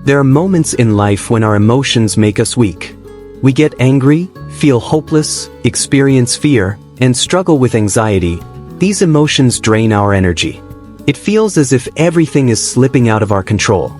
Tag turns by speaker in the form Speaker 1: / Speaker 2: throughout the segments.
Speaker 1: There are moments in life when our emotions make us weak. We get angry, feel hopeless, experience fear, and struggle with anxiety. These emotions drain our energy. It feels as if everything is slipping out of our control.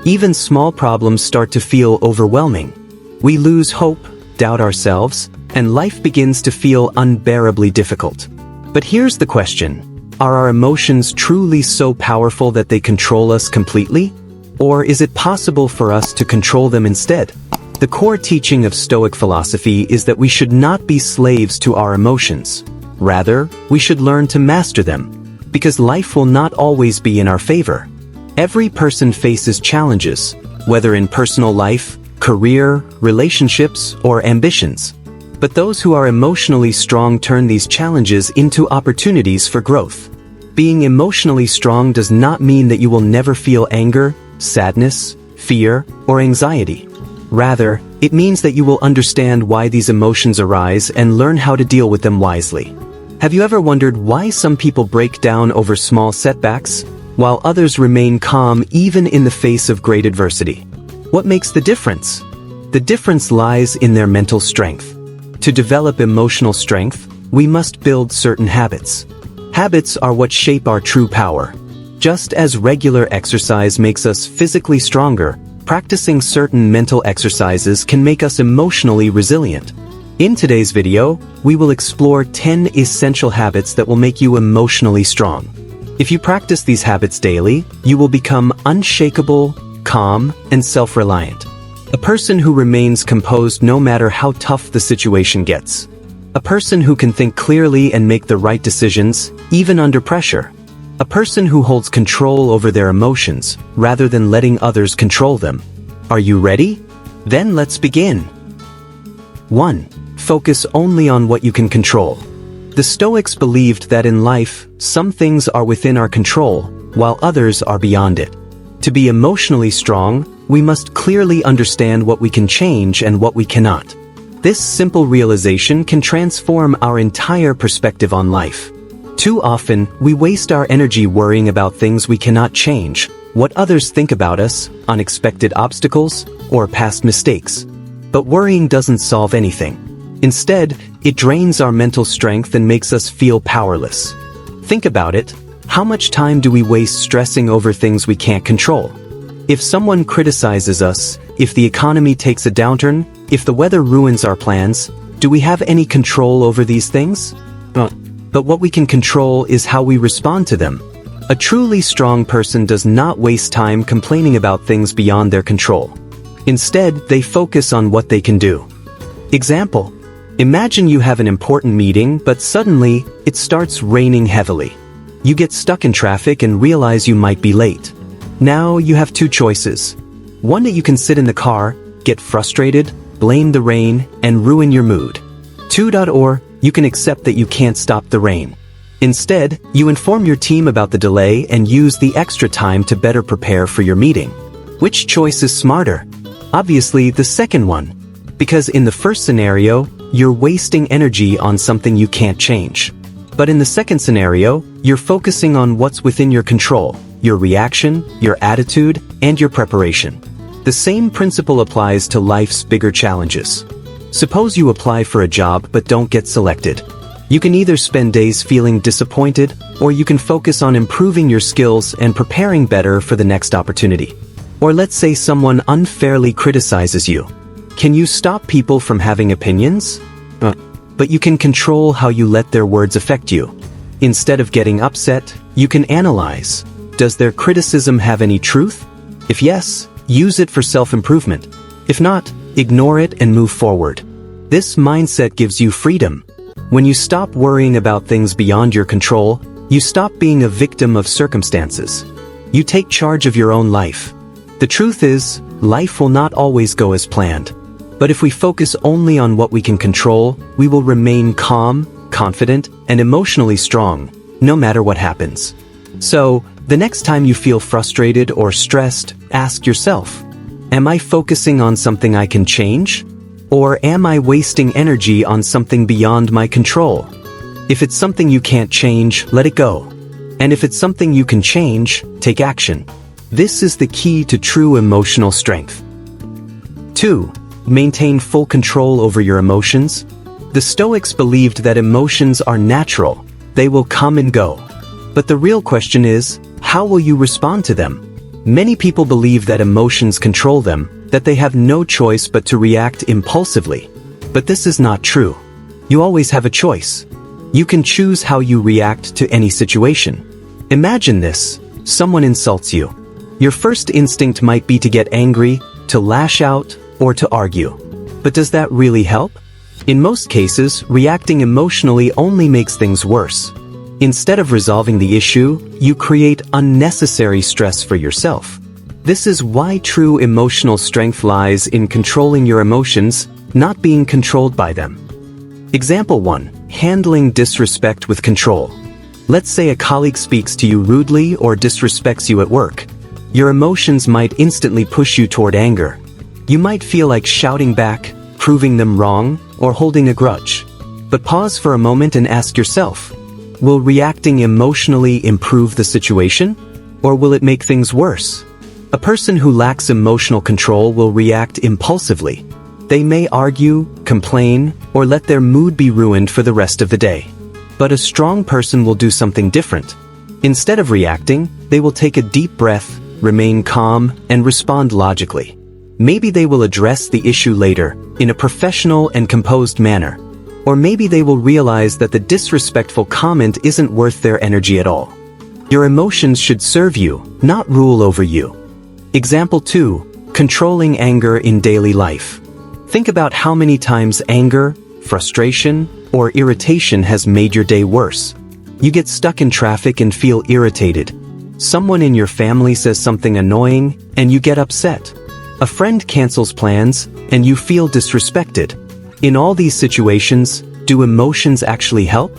Speaker 1: Even small problems start to feel overwhelming. We lose hope, doubt ourselves, and life begins to feel unbearably difficult. But here's the question. Are our emotions truly so powerful that they control us completely? Or is it possible for us to control them instead? The core teaching of Stoic philosophy is that we should not be slaves to our emotions. Rather, we should learn to master them, because life will not always be in our favor. Every person faces challenges, whether in personal life, career, relationships, or ambitions. But those who are emotionally strong turn these challenges into opportunities for growth. Being emotionally strong does not mean that you will never feel anger, sadness, fear, or anxiety. Rather, it means that you will understand why these emotions arise and learn how to deal with them wisely. Have you ever wondered why some people break down over small setbacks, while others remain calm even in the face of great adversity? What makes the difference? The difference lies in their mental strength. To develop emotional strength, we must build certain habits. Habits are what shape our true power. Just as regular exercise makes us physically stronger, practicing certain mental exercises can make us emotionally resilient. In today's video, we will explore 10 essential habits that will make you emotionally strong. If you practice these habits daily, you will become unshakable, calm, and self-reliant. A person who remains composed no matter how tough the situation gets. A person who can think clearly and make the right decisions, even under pressure. A person who holds control over their emotions, rather than letting others control them. Are you ready? Then let's begin. 1. Focus only on what you can control. The Stoics believed that in life, some things are within our control, while others are beyond it. To be emotionally strong, we must clearly understand what we can change and what we cannot. This simple realization can transform our entire perspective on life. Too often, we waste our energy worrying about things we cannot change, what others think about us, unexpected obstacles, or past mistakes. But worrying doesn't solve anything. Instead, it drains our mental strength and makes us feel powerless. Think about it. How much time do we waste stressing over things we can't control? If someone criticizes us, if the economy takes a downturn, if the weather ruins our plans, do we have any control over these things? But what we can control is how we respond to them. A truly strong person does not waste time complaining about things beyond their control. Instead, they focus on what they can do. Example: imagine you have an important meeting, but suddenly, it starts raining heavily. You get stuck in traffic and realize you might be late. Now you have two choices. One, that you can sit in the car, get frustrated, blame the rain, and ruin your mood. 2. Or you can accept that you can't stop the rain. Instead, you inform your team about the delay and use the extra time to better prepare for your meeting. Which choice is smarter? Obviously, the second one. Because in the first scenario, you're wasting energy on something you can't change. But in the second scenario, you're focusing on what's within your control, your reaction, your attitude, and your preparation. The same principle applies to life's bigger challenges. Suppose you apply for a job but don't get selected. You can either spend days feeling disappointed, or you can focus on improving your skills and preparing better for the next opportunity. Or let's say someone unfairly criticizes you. Can you stop people from having opinions? But you can control how you let their words affect you. Instead of getting upset, you can analyze. Does their criticism have any truth? If yes, use it for self-improvement. If not, ignore it and move forward. This mindset gives you freedom. When you stop worrying about things beyond your control, you stop being a victim of circumstances. You take charge of your own life. The truth is, life will not always go as planned. But if we focus only on what we can control, we will remain calm, confident, and emotionally strong, no matter what happens. So, the next time you feel frustrated or stressed, ask yourself, am I focusing on something I can change? Or am I wasting energy on something beyond my control? If it's something you can't change, let it go. And if it's something you can change, take action. This is the key to true emotional strength. 2. Maintain full control over your emotions. The Stoics believed that emotions are natural, they will come and go. But the real question is, how will you respond to them? Many people believe that emotions control them, that they have no choice but to react impulsively. But this is not true. You always have a choice. You can choose how you react to any situation. Imagine this: someone insults you. Your first instinct might be to get angry, to lash out, or to argue. But does that really help? In most cases, reacting emotionally only makes things worse. Instead of resolving the issue, you create unnecessary stress for yourself. This is why true emotional strength lies in controlling your emotions, not being controlled by them. Example 1. Handling disrespect with control. Let's say a colleague speaks to you rudely or disrespects you at work. Your emotions might instantly push you toward anger. You might feel like shouting back, proving them wrong, or holding a grudge. But pause for a moment and ask yourself, will reacting emotionally improve the situation? Or will it make things worse? A person who lacks emotional control will react impulsively. They may argue, complain, or let their mood be ruined for the rest of the day. But a strong person will do something different. Instead of reacting, they will take a deep breath, remain calm, and respond logically. Maybe they will address the issue later, in a professional and composed manner. Or maybe they will realize that the disrespectful comment isn't worth their energy at all. Your emotions should serve you, not rule over you. Example 2. Controlling anger in daily life. Think about how many times anger, frustration, or irritation has made your day worse. You get stuck in traffic and feel irritated. Someone in your family says something annoying, and you get upset. A friend cancels plans, and you feel disrespected. In all these situations, do emotions actually help?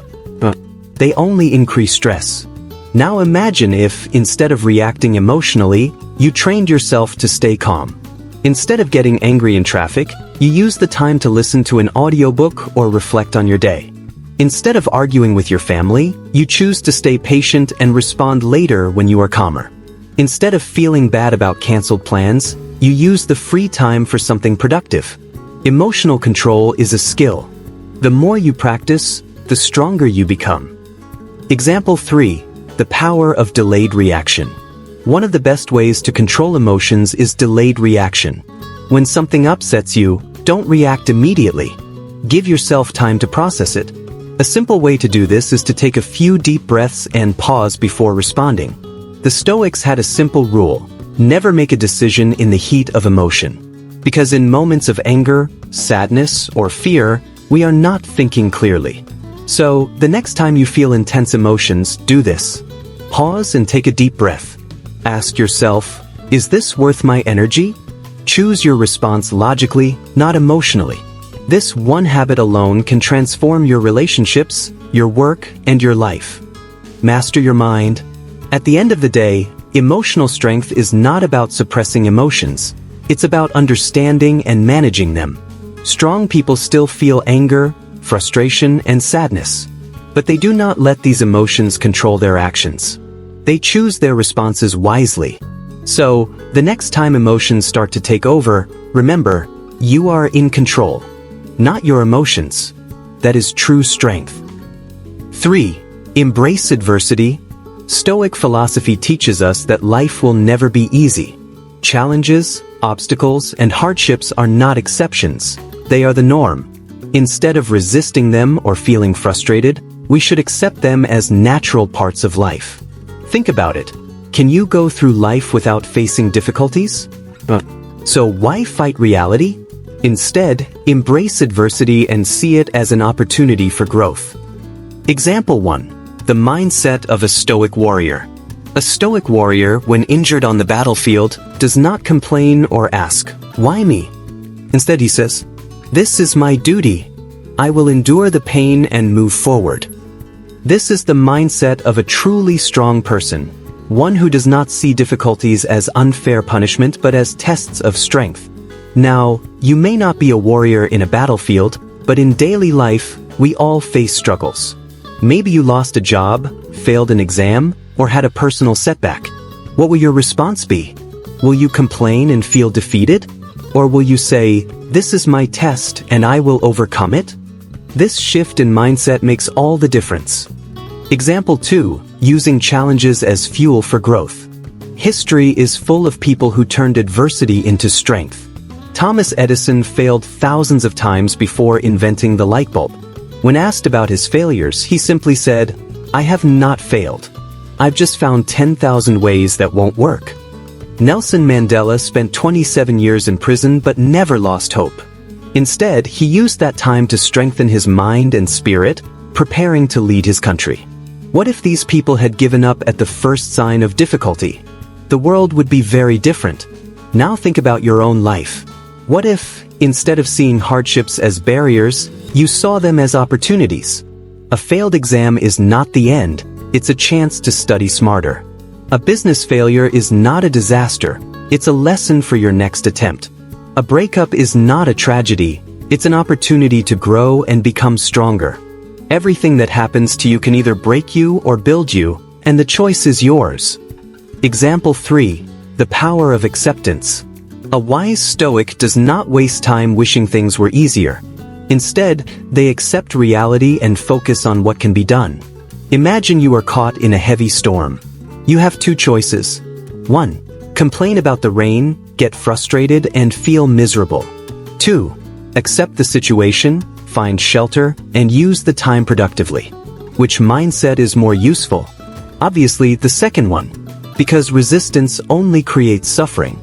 Speaker 1: They only increase stress. Now imagine if, instead of reacting emotionally, you trained yourself to stay calm. Instead of getting angry in traffic, you use the time to listen to an audiobook or reflect on your day. Instead of arguing with your family, you choose to stay patient and respond later when you are calmer. Instead of feeling bad about canceled plans, you use the free time for something productive. Emotional control is a skill. The more you practice, the stronger you become. Example 3. The power of delayed reaction. One of the best ways to control emotions is delayed reaction. When something upsets you, don't react immediately. Give yourself time to process it. A simple way to do this is to take a few deep breaths and pause before responding. The Stoics had a simple rule: never make a decision in the heat of emotion. Because in moments of anger, sadness, or fear, we are not thinking clearly. So, the next time you feel intense emotions, do this. Pause and take a deep breath. Ask yourself, is this worth my energy? Choose your response logically, not emotionally. This one habit alone can transform your relationships, your work, and your life. Master your mind. At the end of the day, emotional strength is not about suppressing emotions. It's about understanding and managing them. Strong people still feel anger, frustration, and sadness. But they do not let these emotions control their actions. They choose their responses wisely. So, the next time emotions start to take over, remember, you are in control. Not your emotions. That is true strength. 3. Embrace adversity. Stoic philosophy teaches us that life will never be easy. Challenges, obstacles, and hardships are not exceptions. They are the norm. Instead of resisting them or feeling frustrated, we should accept them as natural parts of life. Think about it. Can you go through life without facing difficulties? So why fight reality? Instead, embrace adversity and see it as an opportunity for growth. Example 1. The mindset of a Stoic warrior. A Stoic warrior, when injured on the battlefield, does not complain or ask, "Why me?" Instead he says, "This is my duty. I will endure the pain and move forward." This is the mindset of a truly strong person, one who does not see difficulties as unfair punishment but as tests of strength. Now, you may not be a warrior in a battlefield, but in daily life, we all face struggles. Maybe you lost a job, failed an exam, or had a personal setback. What will your response be? Will you complain and feel defeated? Or will you say, "This is my test and I will overcome it"? This shift in mindset makes all the difference. Example 2. Using challenges as fuel for growth. History is full of people who turned adversity into strength. Thomas Edison failed thousands of times before inventing the light bulb. When asked about his failures, he simply said, "I have not failed. I've just found 10,000 ways that won't work." Nelson Mandela spent 27 years in prison but never lost hope. Instead, he used that time to strengthen his mind and spirit, preparing to lead his country. What if these people had given up at the first sign of difficulty? The world would be very different. Now think about your own life. What if, instead of seeing hardships as barriers, you saw them as opportunities? A failed exam is not the end, it's a chance to study smarter. A business failure is not a disaster, it's a lesson for your next attempt. A breakup is not a tragedy, it's an opportunity to grow and become stronger. Everything that happens to you can either break you or build you, and the choice is yours. Example 3. The power of acceptance. A wise Stoic does not waste time wishing things were easier. Instead, they accept reality and focus on what can be done. Imagine you are caught in a heavy storm. You have two choices. 1. Complain about the rain, get frustrated, and feel miserable. 2. Accept the situation, find shelter, and use the time productively. Which mindset is more useful? Obviously, the second one, because resistance only creates suffering,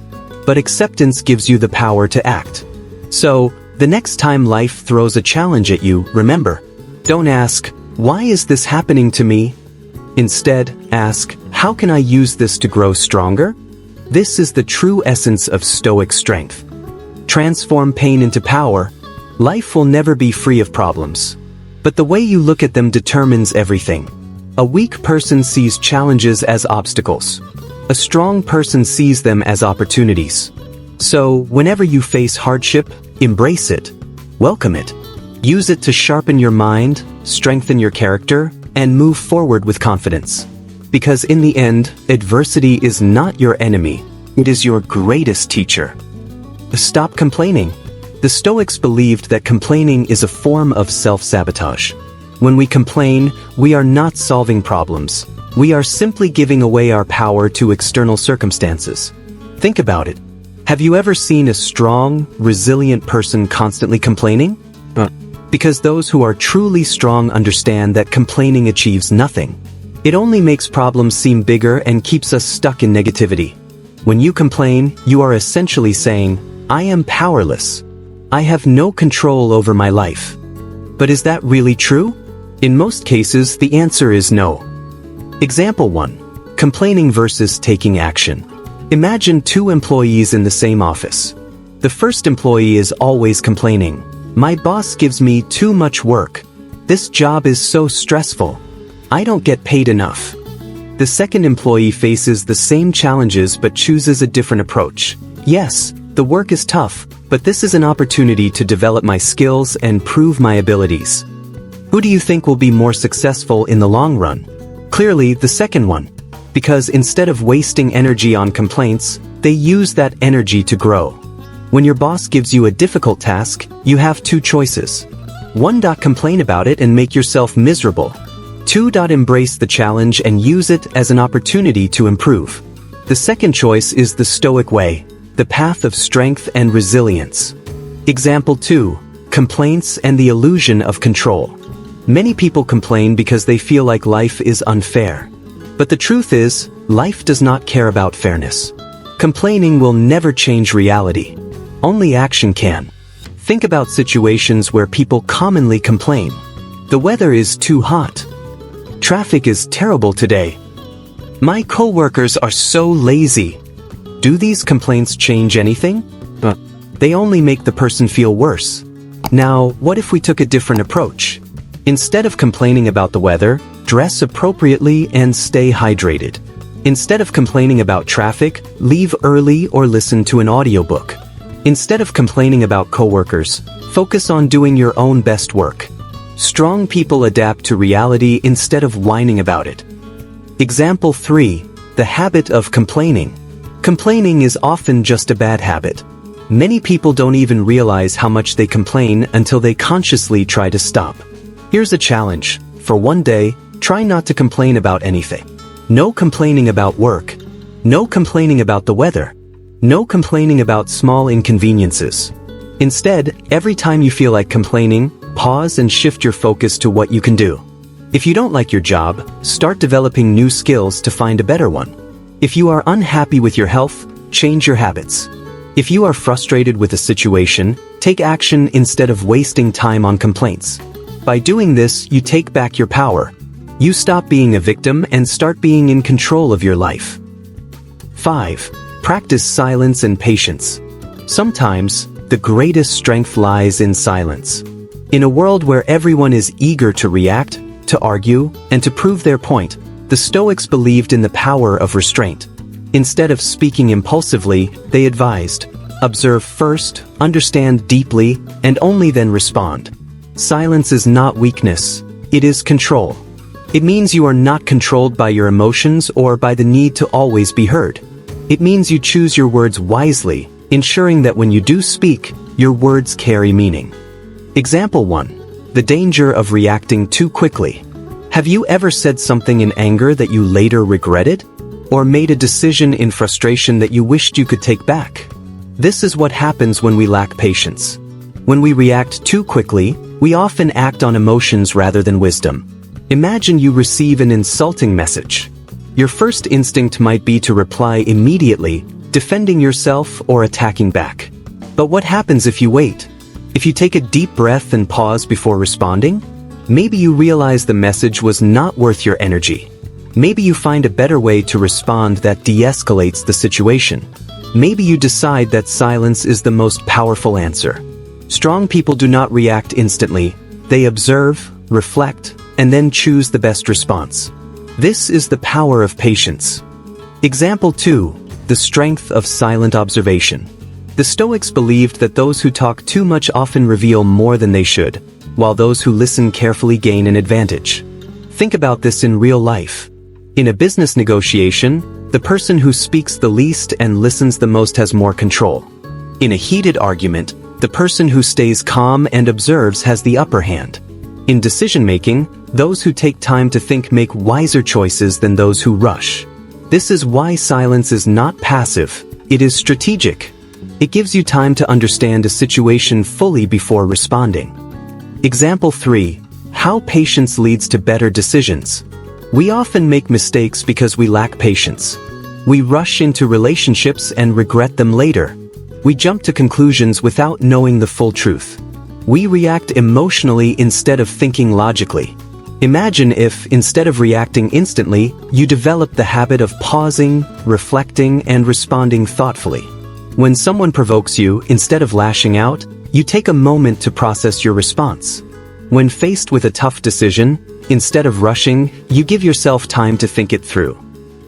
Speaker 1: but acceptance gives you the power to act. So, the next time life throws a challenge at you, remember, don't ask, "Why is this happening to me?" Instead, ask, "How can I use this to grow stronger?" This is the true essence of Stoic strength. Transform pain into power. Life will never be free of problems. But the way you look at them determines everything. A weak person sees challenges as obstacles. A strong person sees them as opportunities. So, whenever you face hardship, embrace it. Welcome it. Use it to sharpen your mind, strengthen your character, and move forward with confidence. Because in the end, adversity is not your enemy, it is your greatest teacher. Stop complaining. The Stoics believed that complaining is a form of self-sabotage. When we complain, we are not solving problems. We are simply giving away our power to external circumstances. Think about it. Have you ever seen a strong, resilient person constantly complaining? Because those who are truly strong understand that complaining achieves nothing. It only makes problems seem bigger and keeps us stuck in negativity. When you complain, you are essentially saying, "I am powerless. I have no control over my life." But is that really true? In most cases, the answer is no. Example 1. Complaining versus taking action. Imagine two employees in the same office. The first employee is always complaining. "My boss gives me too much work. This job is so stressful. I don't get paid enough." The second employee faces the same challenges but chooses a different approach. "Yes, the work is tough, but this is an opportunity to develop my skills and prove my abilities." Who do you think will be more successful in the long run? Clearly, the second one. Because instead of wasting energy on complaints, they use that energy to grow. When your boss gives you a difficult task, you have two choices. 1. Complain about it and make yourself miserable. 2. Embrace the challenge and use it as an opportunity to improve. The second choice is the Stoic way, the path of strength and resilience. Example 2. Complaints and the illusion of control. Many people complain because they feel like life is unfair. But the truth is, life does not care about fairness. Complaining will never change reality. Only action can. Think about situations where people commonly complain. The weather is too hot. Traffic is terrible today. My coworkers are so lazy. Do these complaints change anything? They only make the person feel worse. Now, what if we took a different approach? Instead of complaining about the weather, dress appropriately and stay hydrated. Instead of complaining about traffic, leave early or listen to an audiobook. Instead of complaining about coworkers, focus on doing your own best work. Strong people adapt to reality instead of whining about it. Example 3. The habit of complaining. Complaining is often just a bad habit. Many people don't even realize how much they complain until they consciously try to stop. Here's a challenge. For one day, try not to complain about anything. No complaining about work. No complaining about the weather. No complaining about small inconveniences. Instead, every time you feel like complaining, pause and shift your focus to what you can do. If you don't like your job, start developing new skills to find a better one. If you are unhappy with your health, change your habits. If you are frustrated with a situation, take action instead of wasting time on complaints. By doing this, you take back your power. You stop being a victim and start being in control of your life. 5. Practice silence and patience. Sometimes, the greatest strength lies in silence. In a world where everyone is eager to react, to argue, and to prove their point, the Stoics believed in the power of restraint. Instead of speaking impulsively, they advised, observe first, understand deeply, and only then respond. Silence is not weakness, it is control. It means you are not controlled by your emotions or by the need to always be heard. It means you choose your words wisely, ensuring that when you do speak, your words carry meaning. Example 1. The danger of reacting too quickly. Have you ever said something in anger that you later regretted? Or made a decision in frustration that you wished you could take back? This is what happens when we lack patience. When we react too quickly, we often act on emotions rather than wisdom. Imagine you receive an insulting message. Your first instinct might be to reply immediately, defending yourself or attacking back. But what happens if you wait? If you take a deep breath and pause before responding? Maybe you realize the message was not worth your energy. Maybe you find a better way to respond that de-escalates the situation. Maybe you decide that silence is the most powerful answer. Strong people do not react instantly. They observe, reflect, and then choose the best response. This is the power of patience. Example 2. The strength of silent observation. The Stoics believed that those who talk too much often reveal more than they should, while those who listen carefully gain an advantage. Think about this in real life. In a business negotiation, the person who speaks the least and listens the most has more control. In a heated argument, the person who stays calm and observes has the upper hand. In decision-making, those who take time to think make wiser choices than those who rush. This is why silence is not passive, it is strategic. It gives you time to understand a situation fully before responding. Example 3. How patience leads to better decisions. We often make mistakes because we lack patience. We rush into relationships and regret them later. We jump to conclusions without knowing the full truth. We react emotionally instead of thinking logically. Imagine if, instead of reacting instantly, you develop the habit of pausing, reflecting, and responding thoughtfully. When someone provokes you, instead of lashing out, you take a moment to process your response. When faced with a tough decision, instead of rushing, you give yourself time to think it through.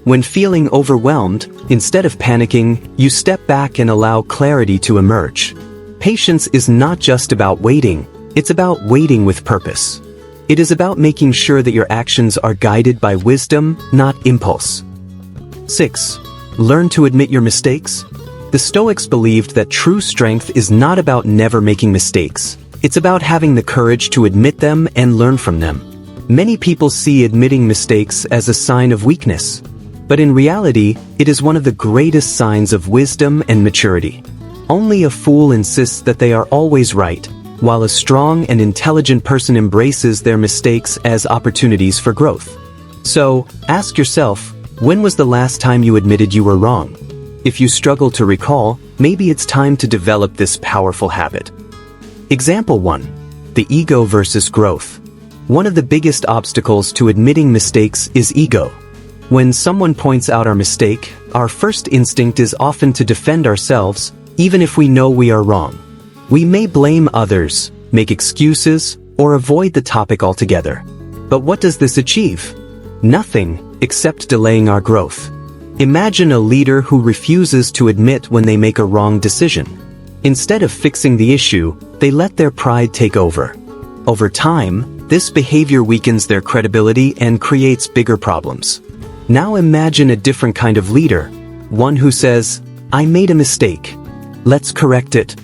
Speaker 1: When feeling overwhelmed, instead of panicking, you step back and allow clarity to emerge. Patience is not just about waiting, it's about waiting with purpose. It is about making sure that your actions are guided by wisdom, not impulse. 6. Learn to admit your mistakes. The Stoics believed that true strength is not about never making mistakes. It's about having the courage to admit them and learn from them. Many people see admitting mistakes as a sign of weakness. But in reality, it is one of the greatest signs of wisdom and maturity. Only a fool insists that they are always right, while a strong and intelligent person embraces their mistakes as opportunities for growth. So, ask yourself, when was the last time you admitted you were wrong? If you struggle to recall, maybe it's time to develop this powerful habit. Example 1. The ego versus growth. One of the biggest obstacles to admitting mistakes is ego. When someone points out our mistake, our first instinct is often to defend ourselves, even if we know we are wrong. We may blame others, make excuses, or avoid the topic altogether. But what does this achieve? Nothing, except delaying our growth. Imagine a leader who refuses to admit when they make a wrong decision. Instead of fixing the issue, they let their pride take over. Over time, this behavior weakens their credibility and creates bigger problems. Now imagine a different kind of leader, one who says, "I made a mistake. Let's correct it."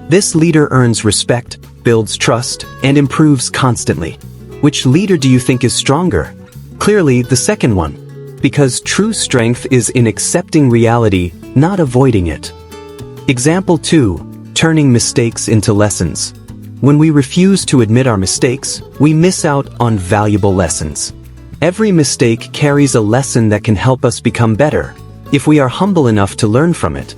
Speaker 1: This leader earns respect, builds trust, and improves constantly. Which leader do you think is stronger? Clearly, the second one. Because true strength is in accepting reality, not avoiding it. Example 2. Turning mistakes into lessons. When we refuse to admit our mistakes, we miss out on valuable lessons. Every mistake carries a lesson that can help us become better, if we are humble enough to learn from it.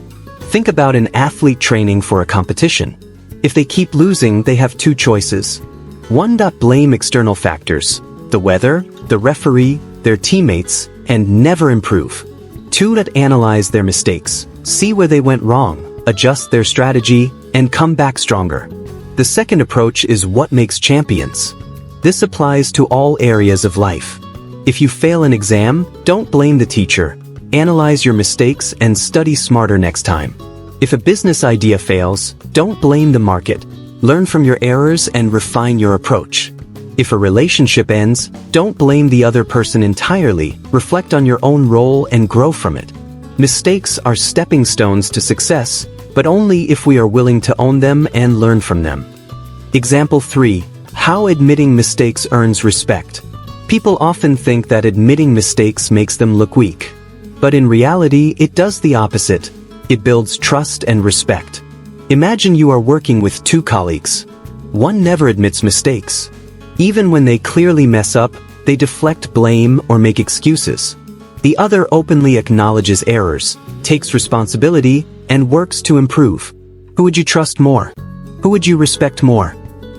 Speaker 1: Think about an athlete training for a competition. If they keep losing, they have two choices. 1. Blame external factors, the weather, the referee, their teammates, and never improve. 2. Analyze their mistakes, see where they went wrong, adjust their strategy, and come back stronger. The second approach is what makes champions. This applies to all areas of life. If you fail an exam, don't blame the teacher. Analyze your mistakes and study smarter next time. If a business idea fails, don't blame the market. Learn from your errors and refine your approach. If a relationship ends, don't blame the other person entirely. Reflect on your own role and grow from it. Mistakes are stepping stones to success, but only if we are willing to own them and learn from them. Example 3. How admitting mistakes earns respect. People often think that admitting mistakes makes them look weak. But in reality, it does the opposite. It builds trust and respect. Imagine you are working with two colleagues. One never admits mistakes. Even when they clearly mess up, they deflect blame or make excuses. The other openly acknowledges errors, takes responsibility, and works to improve. Who would you trust more? Who would you respect more?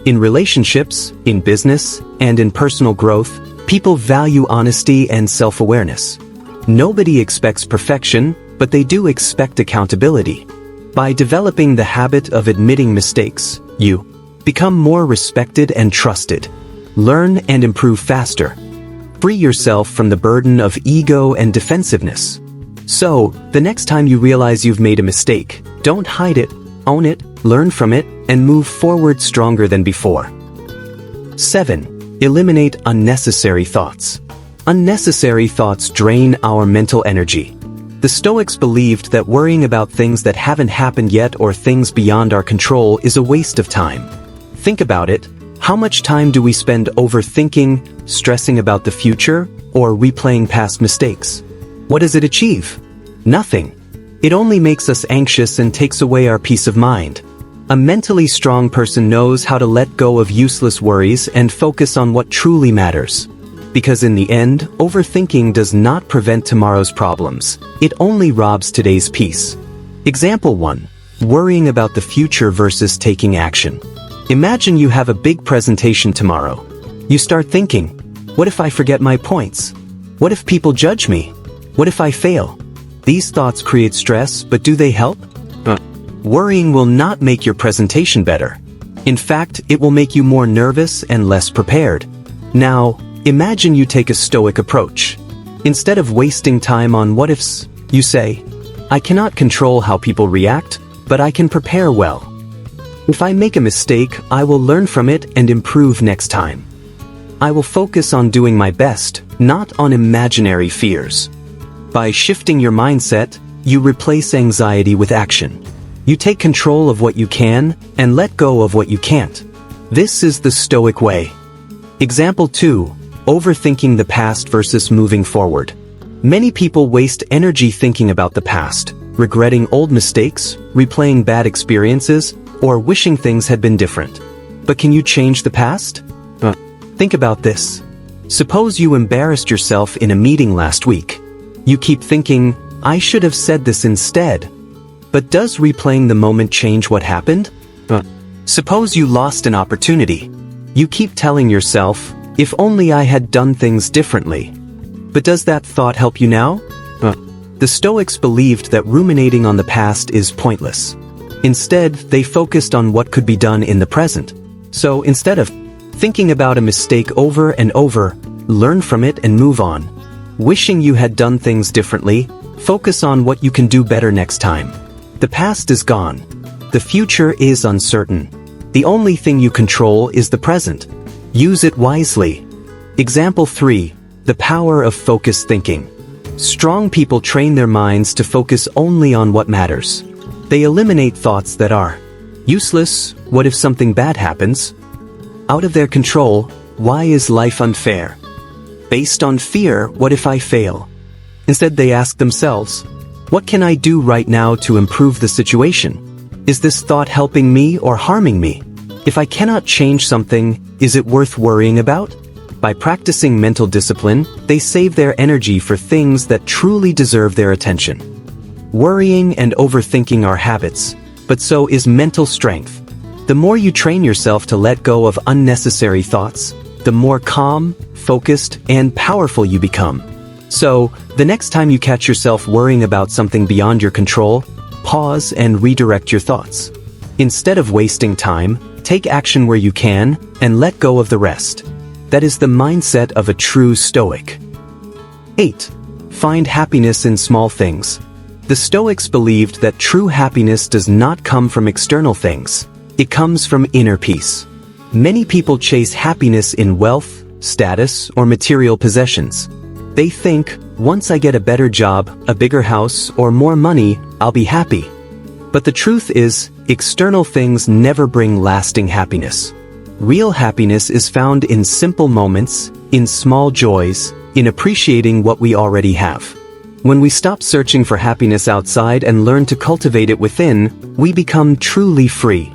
Speaker 1: In relationships, in business, and in personal growth, people value honesty and self-awareness. Nobody expects perfection, but they do expect accountability. By developing the habit of admitting mistakes, you become more respected and trusted. Learn and improve faster. Free yourself from the burden of ego and defensiveness. So, the next time you realize you've made a mistake, don't hide it, own it, learn from it, and move forward stronger than before. 7. Eliminate unnecessary thoughts. Unnecessary thoughts drain our mental energy. The Stoics believed that worrying about things that haven't happened yet or things beyond our control is a waste of time. Think about it. How much time do we spend overthinking, stressing about the future, or replaying past mistakes? What does it achieve? Nothing. It only makes us anxious and takes away our peace of mind. A mentally strong person knows how to let go of useless worries and focus on what truly matters. Because in the end, overthinking does not prevent tomorrow's problems. It only robs today's peace. Example 1. Worrying about the future versus taking action. Imagine you have a big presentation tomorrow. You start thinking, what if I forget my points? What if people judge me? What if I fail? These thoughts create stress, but do they help? Worrying will not make your presentation better. In fact, it will make you more nervous and less prepared. Now, imagine you take a Stoic approach. Instead of wasting time on what ifs, you say, I cannot control how people react, but I can prepare well. If I make a mistake, I will learn from it and improve next time. I will focus on doing my best, not on imaginary fears. By shifting your mindset, you replace anxiety with action. You take control of what you can and let go of what you can't. This is the Stoic way. Example 2. Overthinking the past versus moving forward. Many people waste energy thinking about the past, regretting old mistakes, replaying bad experiences, or wishing things had been different. But can you change the past? Think about this. Suppose you embarrassed yourself in a meeting last week. You keep thinking, I should have said this instead. But does replaying the moment change what happened? Suppose you lost an opportunity. You keep telling yourself, if only I had done things differently. But does that thought help you now? The Stoics believed that ruminating on the past is pointless. Instead, they focused on what could be done in the present. So instead of thinking about a mistake over and over, learn from it and move on. Wishing you had done things differently, focus on what you can do better next time. The past is gone. The future is uncertain. The only thing you control is the present. Use it wisely. Example 3. The power of focused thinking. Strong people train their minds to focus only on what matters. They eliminate thoughts that are useless, what if something bad happens? Out of their control, why is life unfair? Based on fear, what if I fail? Instead, they ask themselves, what can I do right now to improve the situation? Is this thought helping me or harming me? If I cannot change something, is it worth worrying about? By practicing mental discipline, they save their energy for things that truly deserve their attention. Worrying and overthinking are habits, but so is mental strength. The more you train yourself to let go of unnecessary thoughts, the more calm, focused, and powerful you become. So, the next time you catch yourself worrying about something beyond your control, pause and redirect your thoughts. Instead of wasting time, take action where you can, and let go of the rest. That is the mindset of a true Stoic. 8. Find happiness in small things. The Stoics believed that true happiness does not come from external things. It comes from inner peace. Many people chase happiness in wealth, status, or material possessions. They think, once I get a better job, a bigger house, or more money, I'll be happy. But the truth is, external things never bring lasting happiness. Real happiness is found in simple moments, in small joys, in appreciating what we already have. When we stop searching for happiness outside and learn to cultivate it within, we become truly free.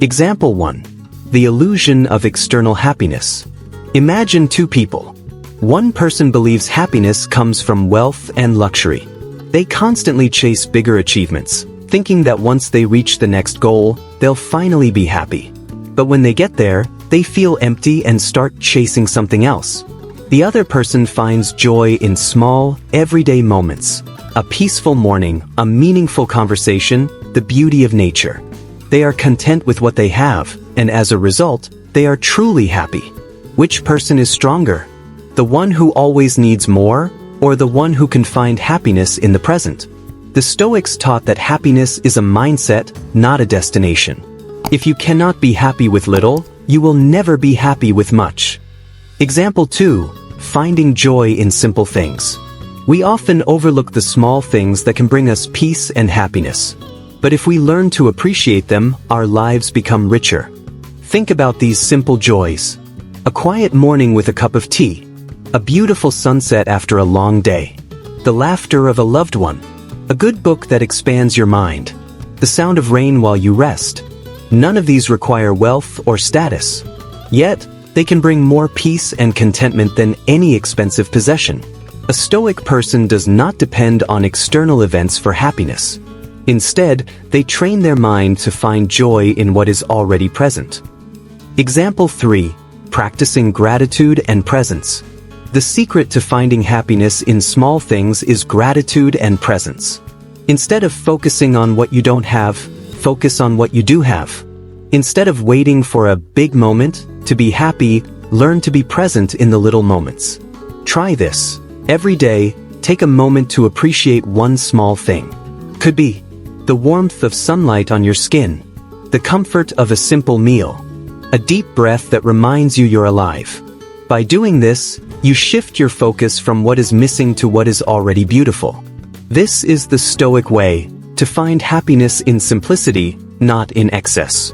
Speaker 1: Example 1. The illusion of external happiness. Imagine two people. One person believes happiness comes from wealth and luxury. They constantly chase bigger achievements, thinking that once they reach the next goal, they'll finally be happy. But when they get there, they feel empty and start chasing something else. The other person finds joy in small, everyday moments. A peaceful morning, a meaningful conversation, the beauty of nature. They are content with what they have, and as a result, they are truly happy. Which person is stronger? The one who always needs more, or the one who can find happiness in the present? The Stoics taught that happiness is a mindset, not a destination. If you cannot be happy with little, you will never be happy with much. Example 2. Finding joy in simple things. We often overlook the small things that can bring us peace and happiness. But if we learn to appreciate them, our lives become richer. Think about these simple joys. A quiet morning with a cup of tea. A beautiful sunset after a long day. The laughter of a loved one. A good book that expands your mind. The sound of rain while you rest. None of these require wealth or status. Yet, they can bring more peace and contentment than any expensive possession. A Stoic person does not depend on external events for happiness. Instead, they train their mind to find joy in what is already present. Example 3. Practicing gratitude and presence. The secret to finding happiness in small things is gratitude and presence. Instead of focusing on what you don't have, focus on what you do have. Instead of waiting for a big moment to be happy, learn to be present in the little moments. Try this. Every day, take a moment to appreciate one small thing. Could be the warmth of sunlight on your skin, the comfort of a simple meal, a deep breath that reminds you you're alive. By doing this, you shift your focus from what is missing to what is already beautiful. This is the Stoic way, to find happiness in simplicity, not in excess.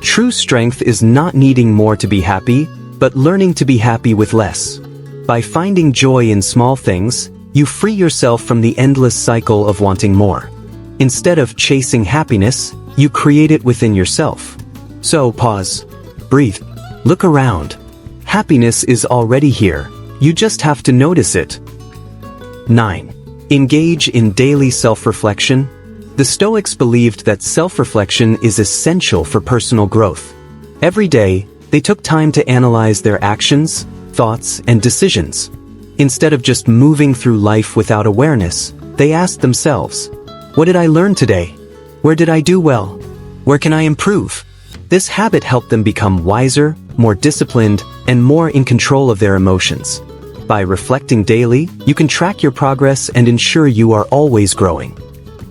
Speaker 1: True strength is not needing more to be happy, but learning to be happy with less. By finding joy in small things, you free yourself from the endless cycle of wanting more. Instead of chasing happiness, you create it within yourself. So pause, breathe, look around. Happiness is already here, you just have to notice it. 9. Engage in daily self-reflection. The Stoics believed that self-reflection is essential for personal growth. Every day, they took time to analyze their actions, thoughts, and decisions. Instead of just moving through life without awareness, they asked themselves, what did I learn today? Where did I do well? Where can I improve? This habit helped them become wiser, more disciplined, and more in control of their emotions. By reflecting daily, you can track your progress and ensure you are always growing.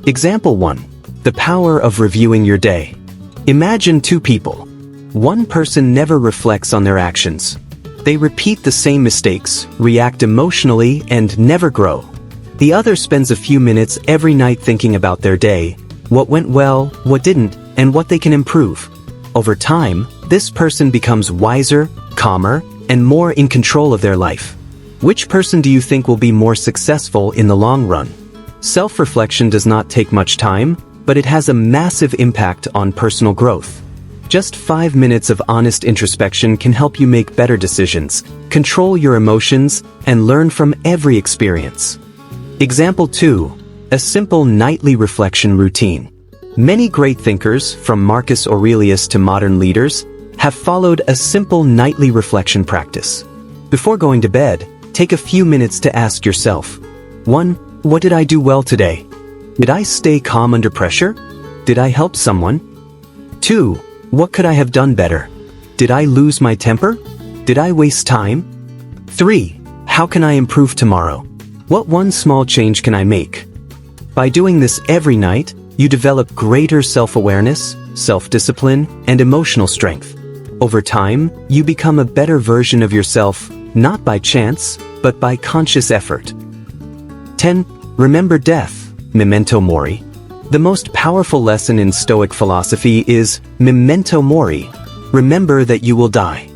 Speaker 1: Example 1. The power of reviewing your day. Imagine two people. One person never reflects on their actions. They repeat the same mistakes, react emotionally, and never grow. The other spends a few minutes every night thinking about their day, what went well, what didn't, and what they can improve. Over time, this person becomes wiser, calmer, and more in control of their life. Which person do you think will be more successful in the long run? Self-reflection does not take much time, but it has a massive impact on personal growth. Just 5 minutes of honest introspection can help you make better decisions, control your emotions, and learn from every experience. Example 2. A simple nightly reflection routine. Many great thinkers, from Marcus Aurelius to modern leaders, have followed a simple nightly reflection practice. Before going to bed, take a few minutes to ask yourself, 1. What did I do well today? Did I stay calm under pressure? Did I help someone? 2. What could I have done better? Did I lose my temper? Did I waste time? 3. How can I improve tomorrow? What one small change can I make? By doing this every night, you develop greater self-awareness, self-discipline, and emotional strength. Over time, you become a better version of yourself, not by chance, but by conscious effort. 10. Remember death, memento mori. The most powerful lesson in Stoic philosophy is memento mori. Remember that you will die.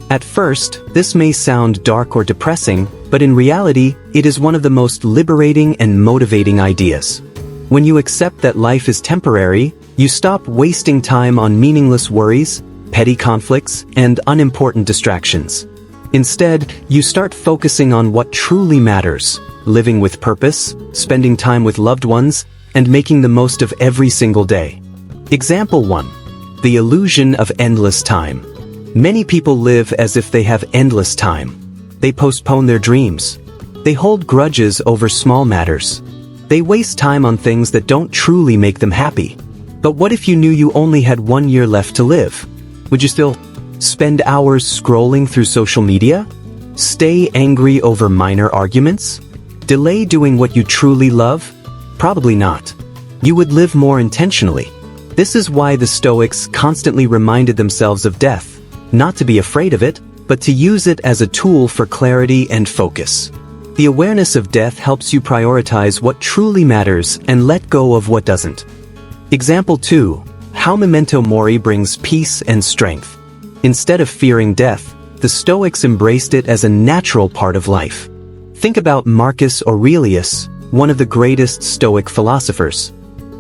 Speaker 1: At first, this may sound dark or depressing, but in reality, it is one of the most liberating and motivating ideas. When you accept that life is temporary, you stop wasting time on meaningless worries, petty conflicts, and unimportant distractions. Instead, you start focusing on what truly matters, living with purpose, spending time with loved ones, and making the most of every single day. Example 1. The illusion of endless time. Many people live as if they have endless time. They postpone their dreams. They hold grudges over small matters. They waste time on things that don't truly make them happy. But what if you knew you only had 1 year left to live? Would you still spend hours scrolling through social media? Stay angry over minor arguments? Delay doing what you truly love? Probably not. You would live more intentionally. This is why the Stoics constantly reminded themselves of death, not to be afraid of it, but to use it as a tool for clarity and focus. The awareness of death helps you prioritize what truly matters and let go of what doesn't. Example 2. How memento mori brings peace and strength. Instead of fearing death, the Stoics embraced it as a natural part of life. Think about Marcus Aurelius, one of the greatest Stoic philosophers.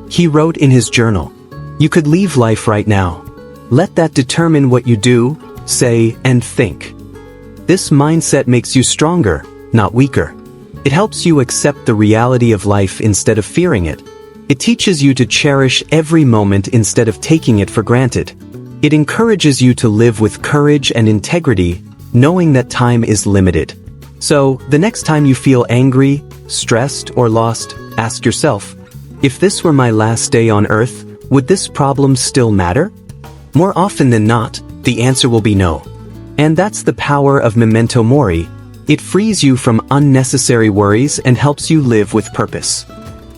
Speaker 1: He wrote in his journal, "You could leave life right now. Let that determine what you do, say, and think." This mindset makes you stronger, not weaker. It helps you accept the reality of life instead of fearing it. It teaches you to cherish every moment instead of taking it for granted. It encourages you to live with courage and integrity, knowing that time is limited. So, the next time you feel angry, stressed, or lost, ask yourself, if this were my last day on Earth, would this problem still matter? More often than not, the answer will be no. And that's the power of memento mori. It frees you from unnecessary worries and helps you live with purpose.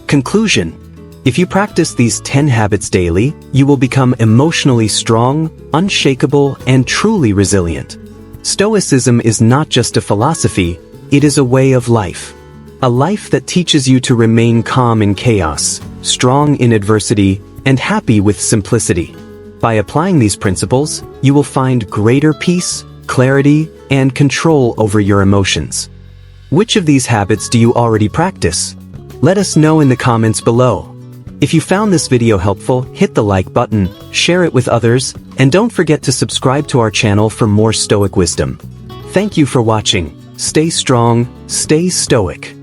Speaker 1: Conclusion. If you practice these 10 habits daily, you will become emotionally strong, unshakable, and truly resilient. Stoicism is not just a philosophy, it is a way of life. A life that teaches you to remain calm in chaos, strong in adversity, and happy with simplicity. By applying these principles, you will find greater peace, clarity, and control over your emotions. Which of these habits do you already practice? Let us know in the comments below. If you found this video helpful, hit the like button, share it with others, and don't forget to subscribe to our channel for more Stoic wisdom. Thank you for watching. Stay strong, stay Stoic.